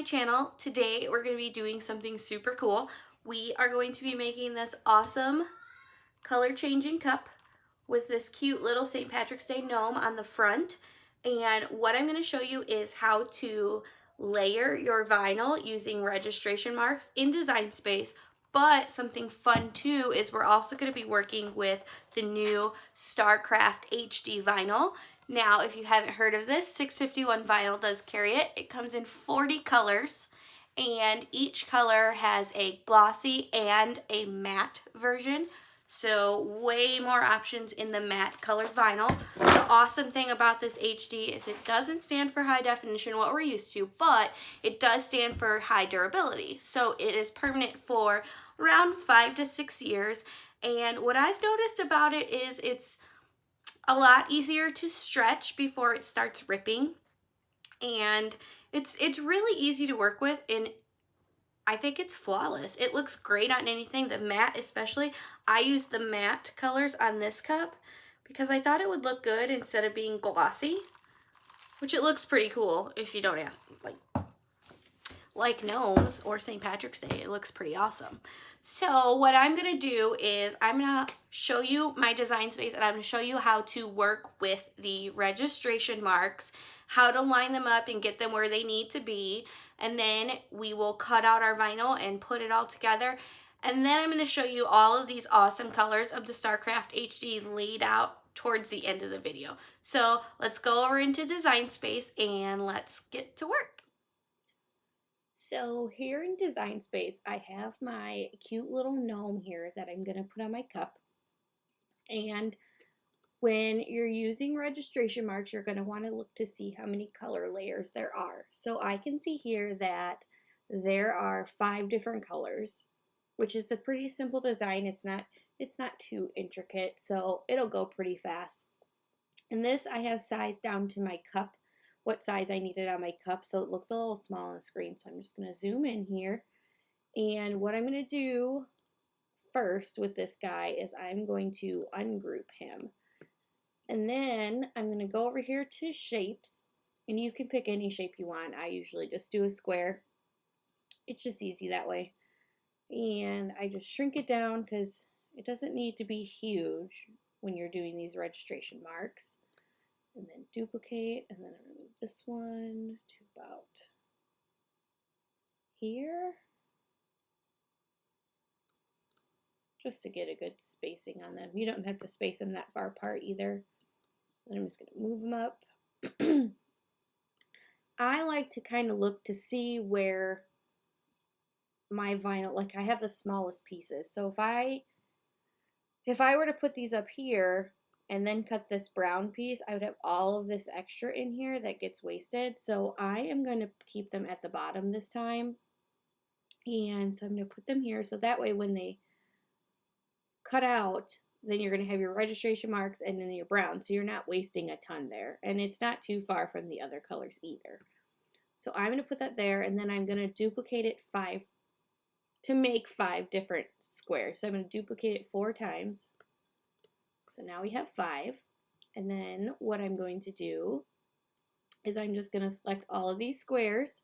my channel. Today we're going to be doing something super cool. We are going to be making this awesome color changing cup with this cute little St. Patrick's Day gnome on the front. And what I'm going to show you is how to layer your vinyl using registration marks in Design Space. But something fun too is we're also going to be working with the new Starcraft HD Vinyl. Now, if you haven't heard of this, 651 Vinyl does carry it. It comes in 40 colors, and each color has a glossy and a matte version. So way more options in the matte colored vinyl. The awesome thing about this HD is it doesn't stand for high definition, what we're used to, but it does stand for high durability. So it is permanent for around 5 to 6 years. And what I've noticed about it is it's a lot easier to stretch before it starts ripping, and it's really easy to work with, and I think it's flawless. It looks great on anything, the matte especially. I used the matte colors on this cup because I thought it would look good instead of being glossy, which it looks pretty cool if you don't ask. Like gnomes or St. Patrick's Day, it looks pretty awesome. So what I'm gonna do is I'm gonna show you my Design Space, and I'm gonna show you how to work with the registration marks, how to line them up and get them where they need to be, and then we will cut out our vinyl and put it all together. And then I'm gonna show you all of these awesome colors of the Starcraft HD laid out towards the end of the video. So let's go over into Design Space and let's get to work. So here in Design Space, I have my cute little gnome here that I'm going to put on my cup. And when you're using registration marks, you're going to want to look to see how many color layers there are. So I can see here that there are 5 different colors, which is a pretty simple design. It's not too intricate, so it'll go pretty fast. And this I have sized down to my cup, what size I needed on my cup, so it looks a little small on the screen. So I'm just going to zoom in here, and what I'm going to do first with this guy is I'm going to ungroup him, and then I'm going to go over here to shapes, and you can pick any shape you want. I usually just do a square. It's just easy that way, and I just shrink it down because it doesn't need to be huge when you're doing these registration marks. And then duplicate, and then I'm going to move this one to about here, just to get a good spacing on them. You don't have to space them that far apart either. And I'm just going to move them up. I like to kind of look to see where my vinyl, like I have the smallest pieces. So if I were to put these up here and then cut this brown piece, I would have all of this extra in here that gets wasted. So I am going to keep them at the bottom this time. And so I'm going to put them here, so that way when they cut out, then you're going to have your registration marks and then your brown, so you're not wasting a ton there. And it's not too far from the other colors either. So I'm going to put that there, and then I'm going to duplicate it 5 to make 5 different squares. So I'm going to duplicate it 4 times. So now we have 5, and then what I'm going to do is I'm just going to select all of these squares,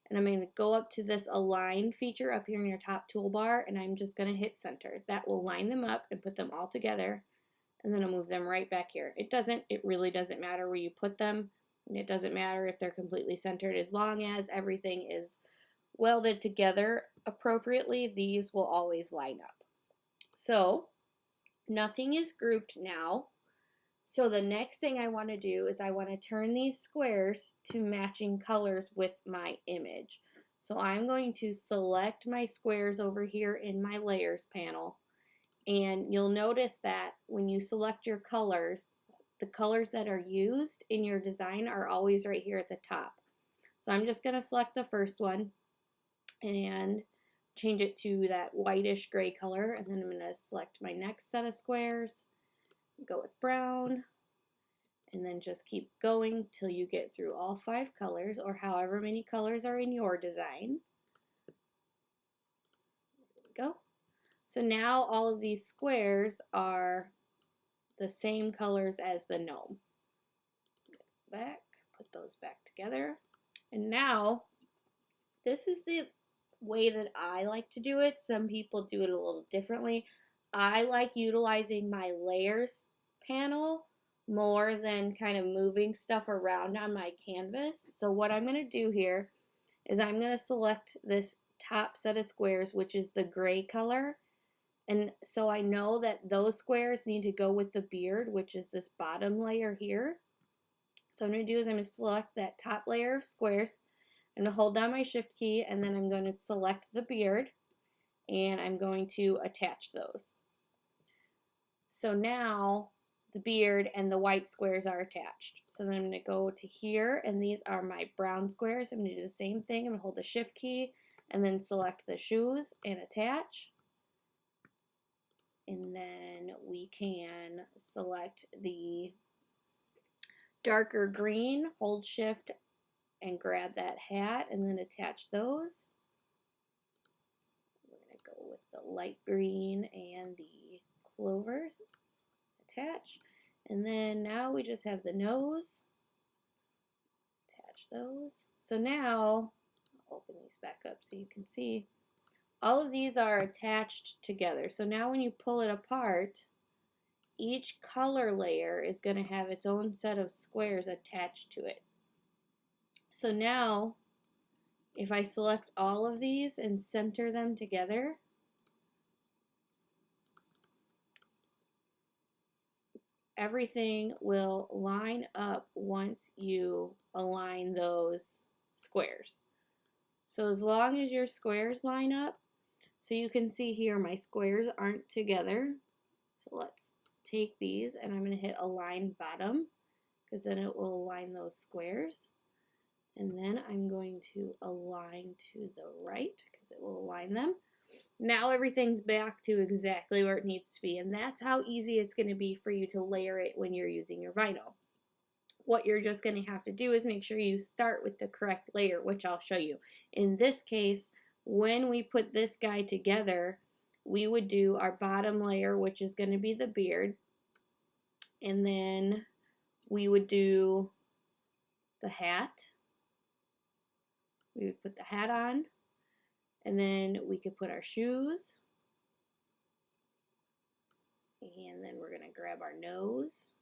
and I'm going to go up to this align feature up here in your top toolbar, and I'm just going to hit center. That will line them up and put them all together, and then I'll move them right back here. It really doesn't matter where you put them, and it doesn't matter if they're completely centered. As long as everything is welded together appropriately, these will always line up. So nothing is grouped now. So the next thing I want to do is I want to turn these squares to matching colors with my image. So I'm going to select my squares over here in my layers panel. And you'll notice that when you select your colors, the colors that are used in your design are always right here at the top. So I'm just going to select the first one and change it to that whitish gray color, and then I'm going to select my next set of squares, go with brown, and then just keep going till you get through all 5 colors, or however many colors are in your design. There we go. So now all of these squares are the same colors as the gnome. Back, put those back together, and now This is the way that I like to do it. Some people do it a little differently. I like utilizing my layers panel more than kind of moving stuff around on my canvas. So what I'm going to do here is I'm going to select this top set of squares, which is the gray color. And so I know that those squares need to go with the beard, which is this bottom layer here. So what I'm going to do is I'm going to select that top layer of squares. I'm going to hold down my shift key, and then I'm going to select the beard, and I'm going to attach those. So now the beard and the white squares are attached. So then I'm going to go to here, and these are my brown squares. I'm going to do the same thing. I'm going to hold the shift key and then select the shoes and attach. And then we can select the darker green, hold shift and grab that hat and then attach those. We're going to go with the light green and the clovers, attach. And then now we just have the nose, attach those. So now, I'll open these back up so you can see, all of these are attached together. So now when you pull it apart, each color layer is going to have its own set of squares attached to it. So now, if I select all of these and center them together, everything will line up once you align those squares. So as long as your squares line up, so you can see here my squares aren't together. So let's take these and I'm going to hit align bottom because then it will align those squares. And then I'm going to align to the right because it will align them. Now everything's back to exactly where it needs to be, and that's how easy it's going to be for you to layer it when you're using your vinyl. What you're just going to have to do is make sure you start with the correct layer, which I'll show you. In this case, when we put this guy together, we would do our bottom layer, which is going to be the beard, and then we would do the hat. We would put the hat on, and then we could put our shoes, and then we're going to grab our nose,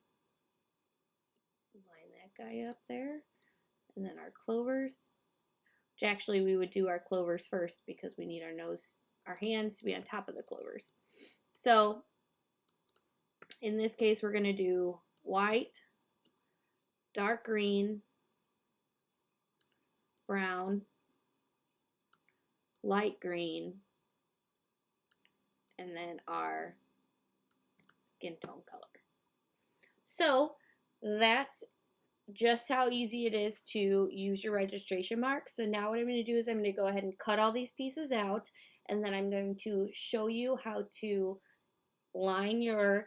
line that guy up there, and then our clovers, which actually we would do our clovers first because we need our nose, our hands to be on top of the clovers. So in this case, we're going to do white, dark green, brown, light green, and then our skin tone color. So that's just how easy it is to use your registration marks. So now what I'm going to do is I'm going to go ahead and cut all these pieces out, and then I'm going to show you how to line your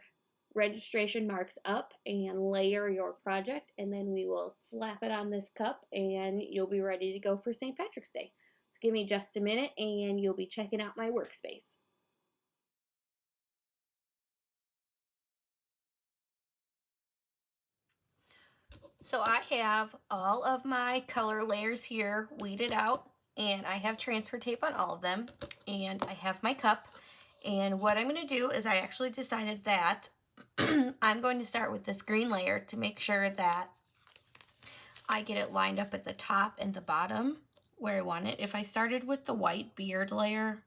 registration marks up and layer your project, and then we will slap it on this cup and you'll be ready to go for St. Patrick's Day. So give me just a minute and you'll be checking out my workspace. So I have all of my color layers here weeded out, and I have transfer tape on all of them, and I have my cup. And what I'm going to do is I actually decided that I'm going to start with this green layer to make sure that I get it lined up at the top and the bottom where I want it. If I started with the white beard layer,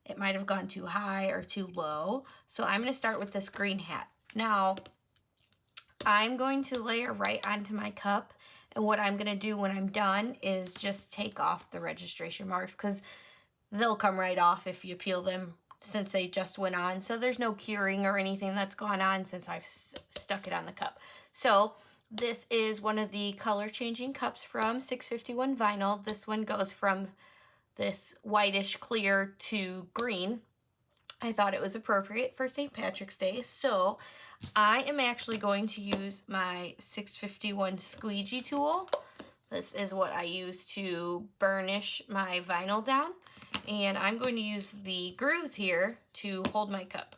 it might have gone too high or too low. So I'm going to start with this green hat. Now, I'm going to layer right onto my cup, and what I'm going to do when I'm done is just take off the registration marks because they'll come right off if you peel them since they just went on. So there's no curing or anything that's gone on since I've stuck it on the cup. So this is one of the color changing cups from 651 Vinyl. This one goes from this whitish clear to green. I thought it was appropriate for St. Patrick's Day, so I am actually going to use my 651 squeegee tool. This is what I use to burnish my vinyl down, and I'm going to use the grooves here to hold my cup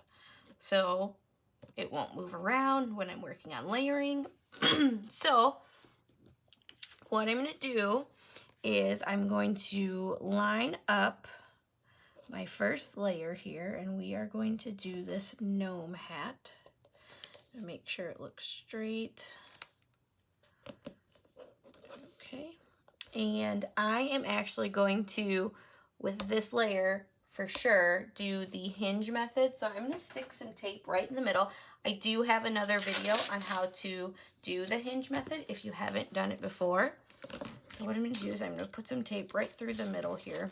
so it won't move around when I'm working on layering. So what I'm going to do is I'm going to line up my first layer here, and we are going to do this gnome hat. And make sure it looks straight. Okay. And I am actually going to, with this layer, for sure, do the hinge method. So I'm going to stick some tape right in the middle. I do have another video on how to do the hinge method if you haven't done it before. So what I'm going to do is I'm going to put some tape right through the middle here.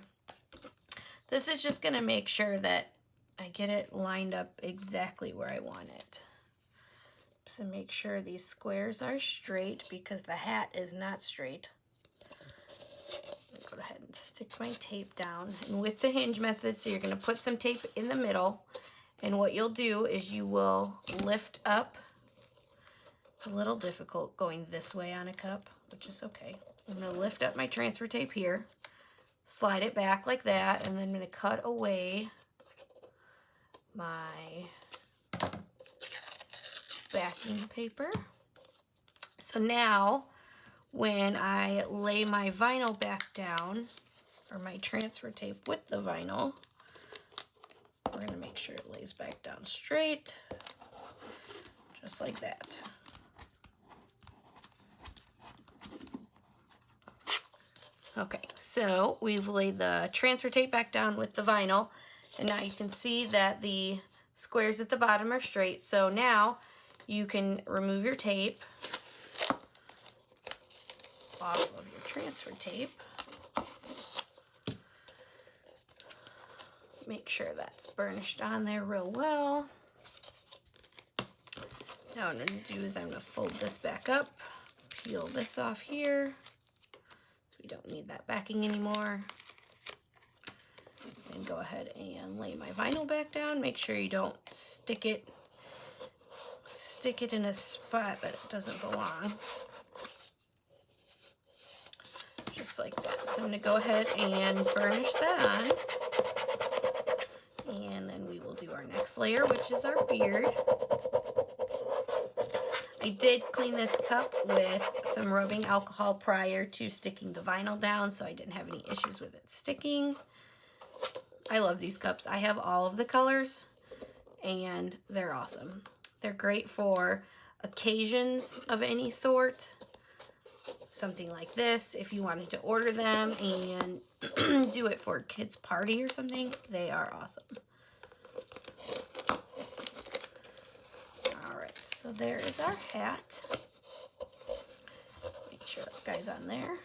This is just going to make sure that I get it lined up exactly where I want it. So make sure these squares are straight because the hat is not straight. Go ahead and stick my tape down. And with the hinge method, so you're going to put some tape in the middle. And what you'll do is you will lift up. It's a little difficult going this way on a cup, which is okay. I'm going to lift up my transfer tape here, slide it back like that, and then I'm going to cut away my backing paper. So now when I lay my vinyl back down, or my transfer tape with the vinyl, we're going to make sure it lays back down straight, just like that. Okay, so we've laid the transfer tape back down with the vinyl, and now you can see that the squares at the bottom are straight. So now you can remove your tape off of your transfer tape. Make sure that's burnished on there real well. Now what I'm going to do is I'm going to fold this back up, peel this off here. We don't need that backing anymore. And go ahead and lay my vinyl back down. Make sure you don't stick it in a spot that it doesn't belong. Just like that. So I'm going to go ahead and burnish that on. And then we will do our next layer, which is our beard. I did clean this cup with some rubbing alcohol prior to sticking the vinyl down, so I didn't have any issues with it sticking. I love these cups. I have all of the colors, and they're awesome. They're great for occasions of any sort. Something like this, if you wanted to order them and do it for a kid's party or something, they are awesome. So there is our hat. Make sure that guy's on there.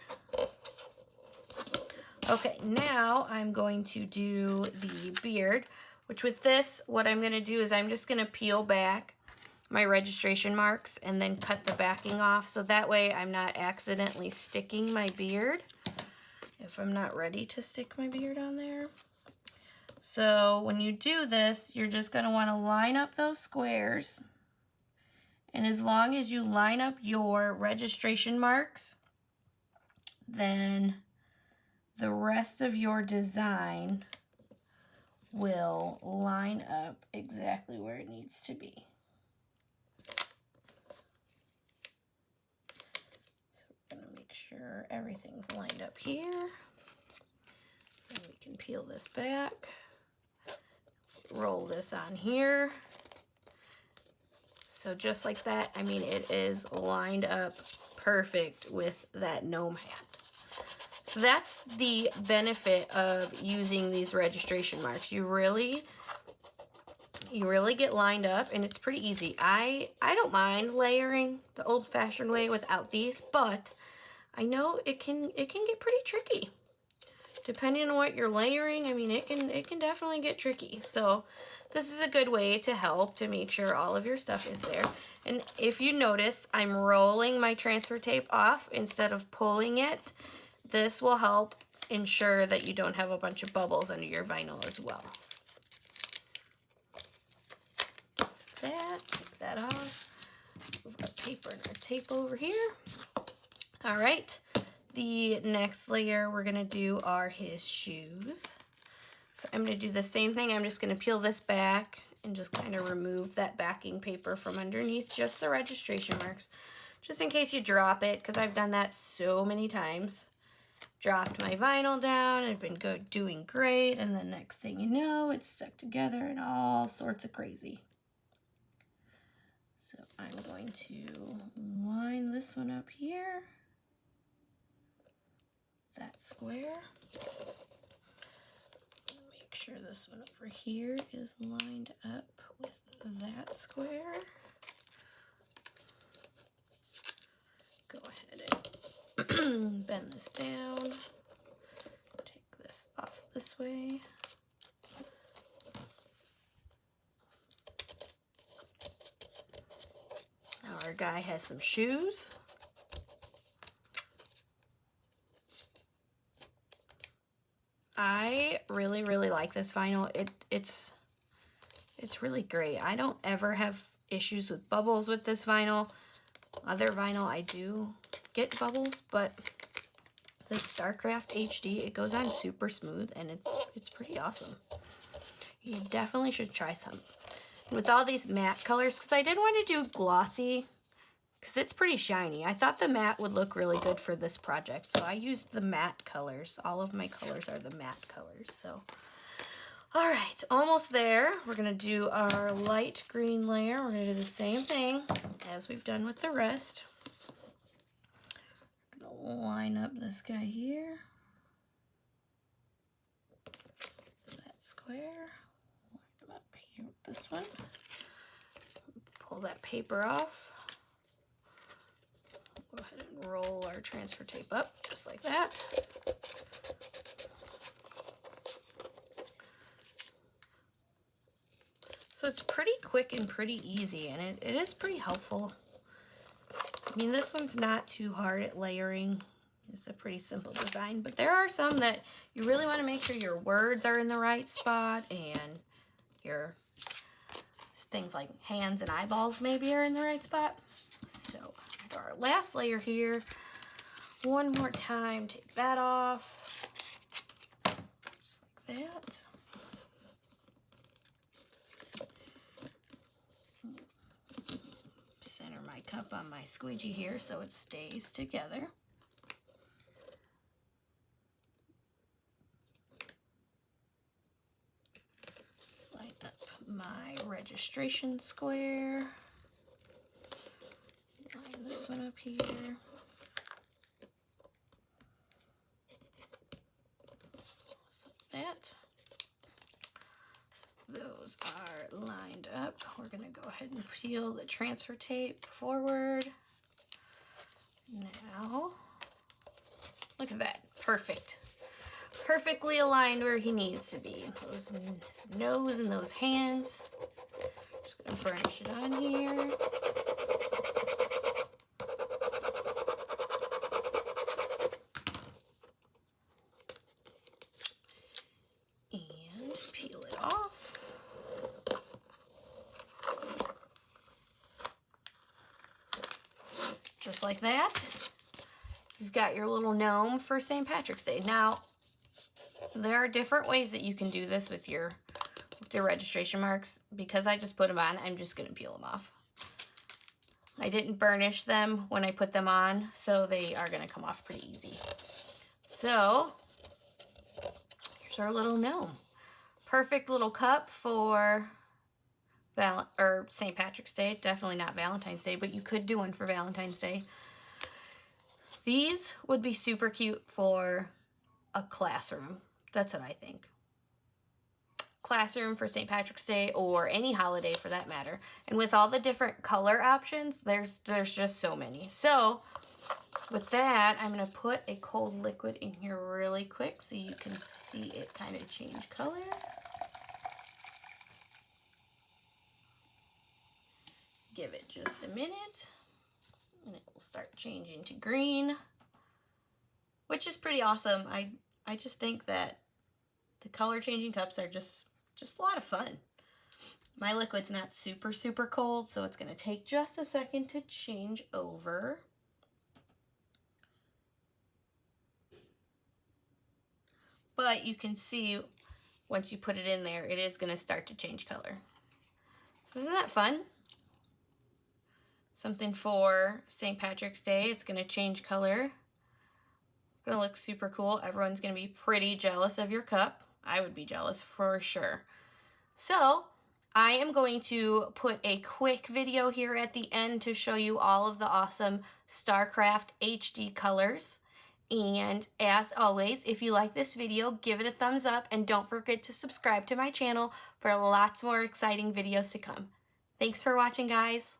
Okay, now I'm going to do the beard, which with this, what I'm going to do is I'm just going to peel back my registration marks and then cut the backing off, so that way I'm not accidentally sticking my beard if I'm not ready to stick my beard on there. So when you do this, you're just going to want to line up those squares. And as long as you line up your registration marks, then the rest of your design will line up exactly where it needs to be. So we're going to make sure everything's lined up here. And we can peel this back, roll this on here. So just like that, I mean, it is lined up perfect with that gnome hat. So that's the benefit of using these registration marks. You really get lined up, and it's pretty easy. I don't mind layering the old-fashioned way without these, but I know it can get pretty tricky. Depending on what you're layering, I mean, it can definitely get tricky. So this is a good way to help to make sure all of your stuff is there. And if you notice, I'm rolling my transfer tape off instead of pulling it. This will help ensure that you don't have a bunch of bubbles under your vinyl as well. Take that off. Move our paper and our tape over here. All right. The next layer we're going to do are his shoes. So I'm going to do the same thing. I'm just going to peel this back and just kind of remove that backing paper from underneath just the registration marks, just in case you drop it, because I've done that so many times. dropped my vinyl down. It had been doing great, and then next thing you know, it's stuck together and all sorts of crazy. So I'm going to line this one up here, that square. Make sure this one over here is lined up with that square. Go ahead and bend this down. Take this off this way. Now our guy has some shoes. I really, really like this vinyl. It's really great. I don't ever have issues with bubbles with this vinyl. Other vinyl I do get bubbles, but this Starcraft HD, it goes on super smooth, and it's pretty awesome. You definitely should try some. With all these matte colors, because I didn't want to do glossy, because it's pretty shiny. I thought the matte would look really good for this project, so I used the matte colors. All of my colors are the matte colors, so. All right, almost there. We're gonna do our light green layer. We're gonna do the same thing as we've done with the rest. We're gonna line up this guy here. That square. Line him up here with this one. Pull that paper off. Go ahead and roll our transfer tape up just like that. So it's pretty quick and pretty easy, and it is pretty helpful. I mean, this one's not too hard at layering. It's a pretty simple design, but there are some that you really want to make sure your words are in the right spot, and your things like hands and eyeballs maybe are in the right spot. So our last layer here, one more time, take that off, just like that. Center my cup on my squeegee here so it stays together. Line up my registration square. Line this one up here. Just like that. Those are lined up. We're going to go ahead and peel the transfer tape forward. Now, look at that. Perfect. Perfectly aligned where he needs to be. His nose and those hands. Just going to burnish it on here. And peel it off. Just like that. You've got your little gnome for St. Patrick's Day. Now, there are different ways that you can do this with your registration marks. Because I just put them on, I'm just going to peel them off. I didn't burnish them when I put them on, so they are going to come off pretty easy. So, here's our little gnome. Perfect little cup for St. Patrick's Day. Definitely not Valentine's Day, but you could do one for Valentine's Day. These would be super cute for a classroom. That's what I think. Classroom for St. Patrick's Day or any holiday for that matter. And with all the different color options, there's just so many. So with that, I'm going to put a cold liquid in here really quick so you can see it kind of change color. Give it just a minute and it will start changing to green, which is pretty awesome. I just think that the color changing cups are just a lot of fun. My liquid's not super, super cold, so it's going to take just a second to change over. But you can see once you put it in there, it is going to start to change color. So isn't that fun? Something for St. Patrick's Day. It's going to change color. Gonna look super cool. Everyone's gonna be pretty jealous of your cup. I would be jealous for sure. So I am going to put a quick video here at the end to show you all of the awesome Starcraft HD colors. And as always, if you like this video, give it a thumbs up and don't forget to subscribe to my channel for lots more exciting videos to come. Thanks for watching, guys.